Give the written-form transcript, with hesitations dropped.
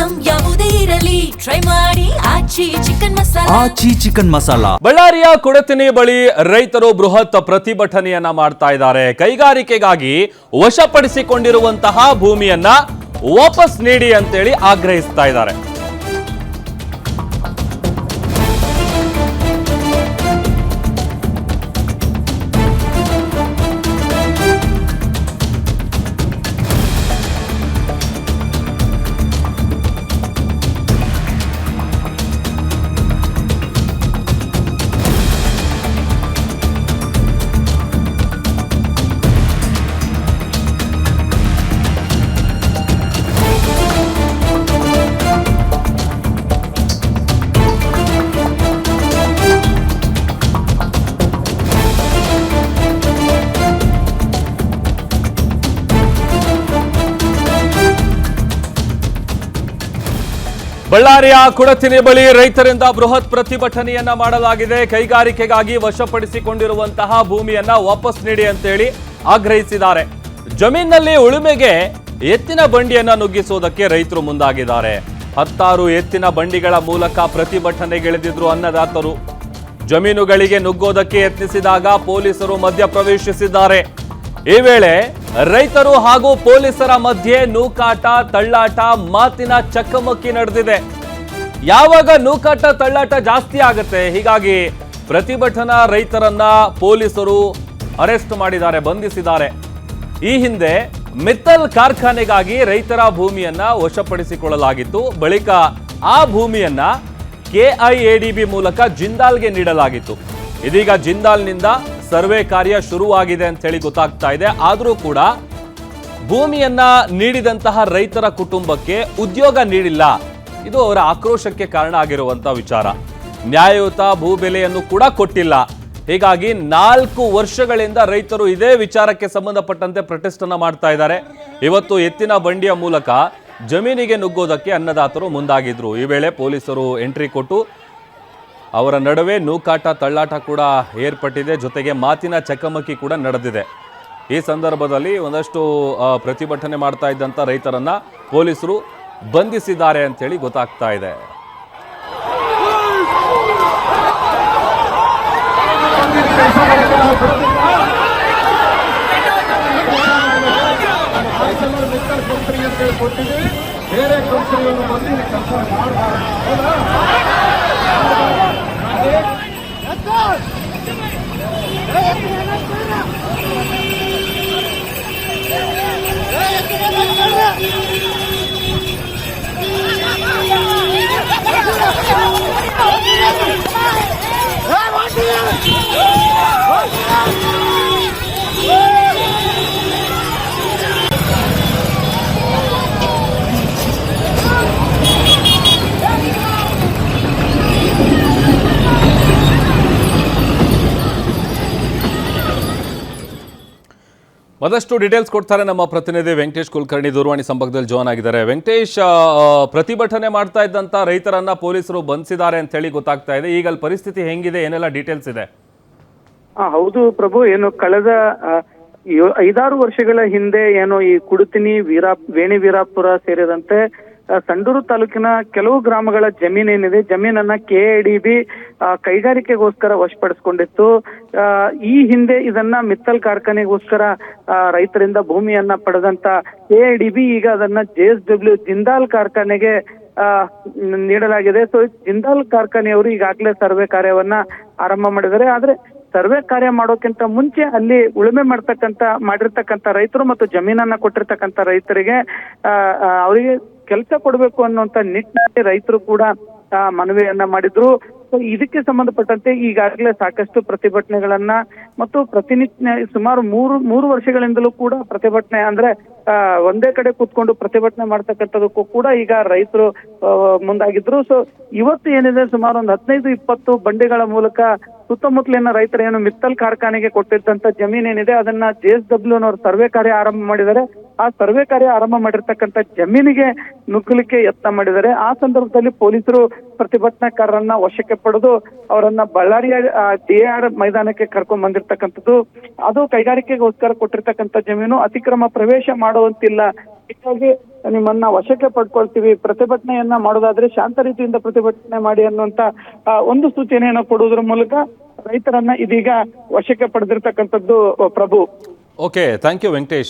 Item ಯಾವುದೇ ಇರಲಿ try ಮಾಡಿ ಆಚಿ ಚಿಕನ್ ಮಸಾಲಾ. ಬಳ್ಳಾರಿಯ ಕೊಡತಿನಿ ಬಳಿ ರೈತರು ಬೃಹತ್ ಪ್ರತಿಭಟನೆಯನ್ನ ಮಾಡ್ತಾ ಇದ್ದಾರೆ. ಕೈಗಾರಿಕೆಗಾಗಿ ವಶಪಡಿಸಿಕೊಂಡಿರುವಂತಹ ಭೂಮಿಯನ್ನ ವಾಪಸ್ ನೀಡಿ ಅಂತೇಳಿ ಆಗ್ರಹಿಸ್ತಾ ಇದ್ದಾರೆ. ಬಳ್ಳಾರಿಯ ಕೊಡತಿನಿ ಬಳಿ ರೈತರಿಂದ ಬೃಹತ್ ಪ್ರತಿಭಟನೆಯನ್ನ ಮಾಡಲಾಗಿದೆ. ಕೈಗಾರಿಕೆಗಾಗಿ ವಶಪಡಿಸಿಕೊಂಡಿರುವಂತಹ ಭೂಮಿಯನ್ನ ವಾಪಸ್ ನೀಡಿ ಅಂತೇಳಿ ಆಗ್ರಹಿಸಿದ್ದಾರೆ. ಜಮೀನಿನಲ್ಲಿ ಉಳುಮೆಗೆ ಎತ್ತಿನ ಬಂಡಿಯನ್ನ ನುಗ್ಗಿಸುವುದಕ್ಕೆ ರೈತರು ಮುಂದಾಗಿದ್ದಾರೆ. 10 ಎತ್ತಿನ ಬಂಡಿಗಳ ಮೂಲಕ ಪ್ರತಿಭಟನೆಗಿಳಿದಿದ್ರು ಅನ್ನದಾತರು. ಜಮೀನುಗಳಿಗೆ ನುಗ್ಗೋದಕ್ಕೆ ಯತ್ನಿಸಿದಾಗ ಪೊಲೀಸರು ಮಧ್ಯ ಪ್ರವೇಶಿಸಿದ್ದಾರೆ. ಈ ವೇಳೆ ರೈತರು ಹಾಗೂ ಪೊಲೀಸರ ಮಧ್ಯೆ ನೂಕಾಟ ತಳ್ಳಾಟ ಮಾತಿನ ಚಕಮಕಿ ನಡೆದಿದೆ. ಯಾವಾಗ ನೂಕಾಟ ತಳ್ಳಾಟ ಜಾಸ್ತಿ ಆಗುತ್ತೆ, ಹೀಗಾಗಿ ಪ್ರತಿಭಟನಾ ರೈತರನ್ನ ಪೊಲೀಸರು ಅರೆಸ್ಟ್ ಮಾಡಿದ್ದಾರೆ, ಬಂಧಿಸಿದ್ದಾರೆ. ಈ ಹಿಂದೆ ಮಿತ್ತಲ್ ಕಾರ್ಖಾನೆಗಾಗಿ ರೈತರ ಭೂಮಿಯನ್ನ ವಶಪಡಿಸಿಕೊಳ್ಳಲಾಗಿತ್ತು. ಬಳಿಕ ಆ ಭೂಮಿಯನ್ನ KIADB ಮೂಲಕ ಜಿಂದಾಲ್ಗೆ ನೀಡಲಾಗಿತ್ತು. ಇದೀಗ ಜಿಂದಾಲ್ನಿಂದ ಸರ್ವೆ ಕಾರ್ಯ ಶುರುವಾಗಿದೆ ಅಂತ ಹೇಳಿ ಗೊತ್ತಾಗ್ತಾ ಇದೆ. ಆದರೂ ಕೂಡ ಭೂಮಿಯನ್ನ ನೀಡಿದಂತಹ ರೈತರ ಕುಟುಂಬಕ್ಕೆ ಉದ್ಯೋಗ ನೀಡಿಲ್ಲ. ಇದು ಅವರ ಆಕ್ರೋಶಕ್ಕೆ ಕಾರಣ ಆಗಿರುವಂತಹ ವಿಚಾರ. ನ್ಯಾಯಯುತ ಭೂಬೆಲೆಯನ್ನು ಕೂಡ ಕೊಟ್ಟಿಲ್ಲ. ಹೀಗಾಗಿ 4 ವರ್ಷಗಳಿಂದ ರೈತರು ಇದೇ ವಿಚಾರಕ್ಕೆ ಸಂಬಂಧಪಟ್ಟಂತೆ ಪ್ರೊಟೆಸ್ಟ್ ಅನ್ನ ಮಾಡ್ತಾ ಇದ್ದಾರೆ. ಇವತ್ತು ಎತ್ತಿನ ಬಂಡಿಯ ಮೂಲಕ ಜಮೀನಿಗೆ ನುಗ್ಗೋದಕ್ಕೆ ಅನ್ನದಾತರು ಮುಂದಾಗಿದ್ರು. ಈ ವೇಳೆ ಪೊಲೀಸರು ಎಂಟ್ರಿ ಕೊಟ್ಟು ಅವರ ನಡುವೆ ನೂಕಾಟ ತಳ್ಳಾಟ ಕೂಡ ಏರ್ಪಟ್ಟಿದೆ. ಜೊತೆಗೆ ಮಾತಿನ ಚಕಮಕಿ ಕೂಡ ನಡೆದಿದೆ. ಈ ಸಂದರ್ಭದಲ್ಲಿ ಒಂದಷ್ಟು ಪ್ರತಿಭಟನೆ ಮಾಡ್ತಾ ಇದ್ದಂಥ ರೈತರನ್ನ ಪೊಲೀಸರು ಬಂಧಿಸಿದ್ದಾರೆ ಅಂತೇಳಿ ಗೊತ್ತಾಗ್ತಾ ಇದೆ. ಮತ್ತಷ್ಟು ಡೀಟೇಲ್ಸ್ ಕೊಡ್ತಾರೆ ನಮ್ಮ ಪ್ರತಿನಿಧಿ ವೆಂಕಟೇಶ್ ಕುಲಕರ್ಣಿ. ದೂರವಾಣಿ ಸಂಪರ್ಕದಲ್ಲಿ ಜಾಯ್ನ್ ಆಗಿದ್ದಾರೆ. ವೆಂಕಟೇಶ್, ಪ್ರತಿಭಟನೆ ಮಾಡ್ತಾ ಇದ್ದಂತ ರೈತರನ್ನ ಪೊಲೀಸರು ಬಂಧಿಸಿದ್ದಾರೆ ಅಂತ ಹೇಳಿ ಗೊತ್ತಾಗ್ತಾ ಇದೆ. ಈಗ ಅಲ್ಲಿ ಪರಿಸ್ಥಿತಿ ಹೆಂಗಿದೆ, ಏನೆಲ್ಲ ಡೀಟೇಲ್ಸ್ ಇದೆ? ಹೌದು ಪ್ರಭು, ಏನು ಕಳೆದ 5-6 ವರ್ಷಗಳ ಹಿಂದೆ ಏನು ಈ ಕುಡತಿನಿ ವೇಣಿ ವೀರಾಪುರ ಸೇರಿದಂತೆ ಸಂಡೂರು ತಾಲೂಕಿನ ಕೆಲವು ಗ್ರಾಮಗಳ ಜಮೀನೇನಿದೆ, ಜಮೀನನ್ನ KIADB ಕೈಗಾರಿಕೆಗೋಸ್ಕರ ವಶಪಡಿಸಿಕೊಂಡಿತ್ತು. ಈ ಹಿಂದೆ ಇದನ್ನ ಮಿತ್ತಲ್ ಕಾರ್ಖಾನೆಗೋಸ್ಕರ ರೈತರಿಂದ ಭೂಮಿಯನ್ನ ಪಡೆದಂತ KIADB ಈಗ ಅದನ್ನ JSW ಜಿಂದಾಲ್ ಕಾರ್ಖಾನೆಗೆ ನೀಡಲಾಗಿದೆ. ಸೊ ಜಿಂದಾಲ್ ಕಾರ್ಖಾನೆಯವರು ಈಗಾಗಲೇ ಸರ್ವೆ ಕಾರ್ಯವನ್ನ ಆರಂಭ ಮಾಡಿದ್ದಾರೆ. ಆದ್ರೆ ಸರ್ವೆ ಕಾರ್ಯ ಮಾಡೋಕ್ಕಿಂತ ಮುಂಚೆ ಅಲ್ಲಿ ಉಳುಮೆ ಮಾಡಿರ್ತಕ್ಕಂಥ ರೈತರು ಮತ್ತು ಜಮೀನನ್ನ ಕೊಟ್ಟಿರ್ತಕ್ಕಂಥ ರೈತರಿಗೆ ಅವರಿಗೆ ಕೆಲಸ ಕೊಡಬೇಕು ಅನ್ನುವಂತ ನಿಟ್ಟಿನಲ್ಲಿ ರೈತರು ಕೂಡ ಮನವಿಯನ್ನ ಮಾಡಿದ್ರು. ಸೊ ಇದಕ್ಕೆ ಸಂಬಂಧಪಟ್ಟಂತೆ ಈಗಾಗಲೇ ಸಾಕಷ್ಟು ಪ್ರತಿಭಟನೆಗಳನ್ನ ಮತ್ತು ಪ್ರತಿನಿತ್ಯ ಸುಮಾರು ಮೂರು ವರ್ಷಗಳಿಂದಲೂ ಕೂಡ ಪ್ರತಿಭಟನೆ ಅಂದ್ರೆ ಒಂದೇ ಕಡೆ ಕೂತ್ಕೊಂಡು ಪ್ರತಿಭಟನೆ ಮಾಡ್ತಕ್ಕಂಥದಕ್ಕೂ ಕೂಡ ಈಗ ರೈತರು ಮುಂದಾಗಿದ್ರು. ಸೊ ಇವತ್ತು ಏನಿದೆ ಸುಮಾರು ಒಂದು 15-20 ಬಂಡಿಗಳ ಮೂಲಕ ಸುತ್ತಮುತ್ತಲಿನ ರೈತರು ಏನು ಮಿತ್ತಲ್ ಕಾರ್ಖಾನೆಗೆ ಕೊಟ್ಟಿದ್ದಂತ ಜಮೀನೇನಿದೆ ಅದನ್ನ JSW ಸರ್ವೆ ಕಾರ್ಯ ಆರಂಭ ಮಾಡಿದ್ದಾರೆ. ಆ ಸರ್ವೆ ಕಾರ್ಯ ಆರಂಭ ಮಾಡಿರ್ತಕ್ಕಂಥ ಜಮೀನಿಗೆ ನುಗ್ಗಲಿಕ್ಕೆ ಯತ್ನ ಮಾಡಿದ್ದಾರೆ. ಆ ಸಂದರ್ಭದಲ್ಲಿ ಪೊಲೀಸರು ಪ್ರತಿಭಟನಾಕಾರರನ್ನ ವಶಕ್ಕೆ ಪಡೆದು ಅವರನ್ನ ಬಳ್ಳಾರಿಯ DAR ಮೈದಾನಕ್ಕೆ ಕರ್ಕೊಂಡ್ ಬಂದಿರ್ತಕ್ಕಂಥದ್ದು. ಅದು ಕೈಗಾರಿಕೆಗೋಸ್ಕರ ಕೊಟ್ಟಿರ್ತಕ್ಕಂಥ ಜಮೀನು, ಅತಿಕ್ರಮ ಪ್ರವೇಶ ಮಾಡುವಂತಿಲ್ಲ, ಹೀಗಾಗಿ ನಿಮ್ಮನ್ನ ವಶಕ್ಕೆ ಪಡ್ಕೊಳ್ತೀವಿ, ಪ್ರತಿಭಟನೆಯನ್ನ ಮಾಡೋದಾದ್ರೆ ಶಾಂತ ರೀತಿಯಿಂದ ಪ್ರತಿಭಟನೆ ಮಾಡಿ ಅನ್ನುವಂತ ಒಂದು ಸೂಚನೆಯನ್ನ ಕೊಡುವುದರ ಮೂಲಕ ರೈತರನ್ನ ಇದೀಗ ವಶಕ್ಕೆ ಪಡೆದಿರ್ತಕ್ಕಂಥದ್ದು Prabhu. Okay, thank you Venkatesh.